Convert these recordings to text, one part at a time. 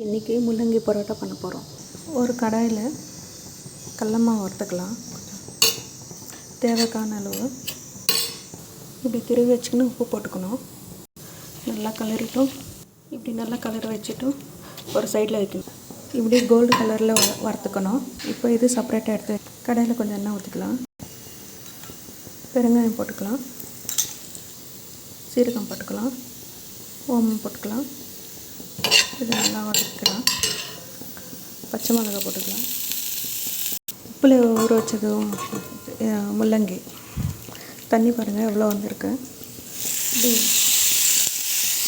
இன்றைக்கி முள்ளங்கி பரோட்டா பண்ண போகிறோம். ஒரு கடாயில் கடல மாவு வறுத்துக்கலாம். தேவைக்கான அளவு இப்படி திருவி வச்சுக்கணும். உப்பு போட்டுக்கணும். நல்லா கலரிட்டும் இப்படி நல்லா கலர் வச்சுட்டும் ஒரு சைடில் வைக்கணும். இப்படி கோல்டு கலரில் வறுத்துக்கணும். இப்போ இது செப்பரேட்டாக எடுத்து கடாயில் கொஞ்சம் எண்ணெய் ஊற்றிக்கலாம். பெருங்காயம் போட்டுக்கலாம். சீரகம் போட்டுக்கலாம். ஓமம் போட்டுக்கலாம். இது நல்லா வதக்கலாம். பச்சை மிளகா போட்டுக்கலாம். உப்பில் ஊற வச்சதும் முள்ளங்கி தண்ணி பாருங்கள் எவ்வளோ வந்திருக்கு.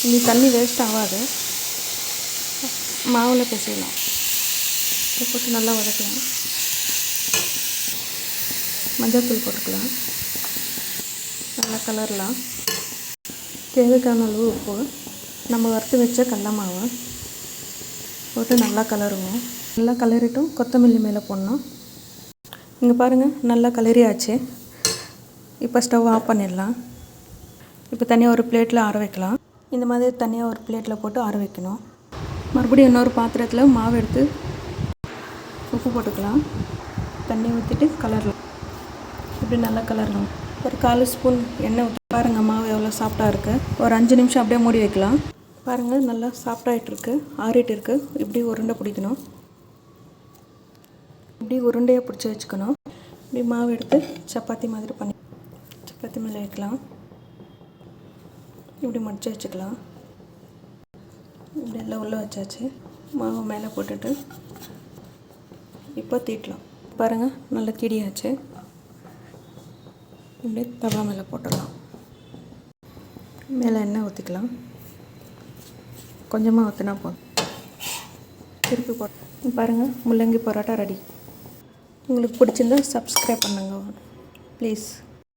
இந்த தண்ணி வேஸ்ட் ஆகாது. மாவில் பிசையலாம். இதை போட்டு நல்லா வதக்கலாம். மஞ்சள் தூள் போட்டுக்கலாம். நல்லா கலரலாம். தேவைக்கான அளவு உப்பு, நம்ம வறுத்து வச்ச கடல மாவு போட்டு நல்லா கலருவோம். நல்லா கலரிட்டும் கொத்தமல்லி மேலே போடணும். இங்கே பாருங்கள் நல்லா கலரியாச்சு. இப்போ ஸ்டவ் ஆஃப் பண்ணிடலாம். இப்போ தனியாக ஒரு பிளேட்டில் ஆற வைக்கலாம். இந்த மாதிரி தனியாக ஒரு பிளேட்டில் போட்டு ஆற வைக்கணும். மறுபடியும் இன்னொரு பாத்திரத்தில் மாவு எடுத்து உப்பு போட்டுக்கலாம். தண்ணி ஊற்றிட்டு கலரலாம். இப்படி நல்லா கலரலாம். ஒரு 1/4 ஸ்பூன் எண்ணெய் ஊற்றி பாருங்கள் மாவு எவ்வளோ சாஃப்டாக இருக்குது. ஒரு 5 நிமிஷம் அப்படியே மூடி வைக்கலாம். பாருங்கள் நல்லா சாஃப்டாகிட்டுருக்கு, ஆறிட்டு இருக்குது. இப்படி உருண்டை பிடிக்கணும். இப்படி உருண்டையாக பிடிச்சி வச்சுக்கணும். இப்படி மாவு எடுத்து சப்பாத்தி மாதிரி பண்ணி சப்பாத்தி மேலே வைக்கலாம். இப்படி மடித்து வச்சுக்கலாம். இப்படி எல்லாம் உள்ளே வச்சாச்சு. மாவு மேலே போட்டுட்டு இப்போ தீட்டலாம். பாருங்கள் நல்லா தீடியாச்சு. இப்படி தவா மேலே போட்டுடலாம். மேலே எண்ணெய் ஊற்றிக்கலாம். கொஞ்சமாக ஊற்றினா போதும். திருப்பி போட்டு பாருங்கள் முள்ளங்கி பரோட்டா ரெடி. உங்களுக்கு பிடிச்சிருந்தா சப்ஸ்கிரைப் பண்ணுங்க ப்ளீஸ்.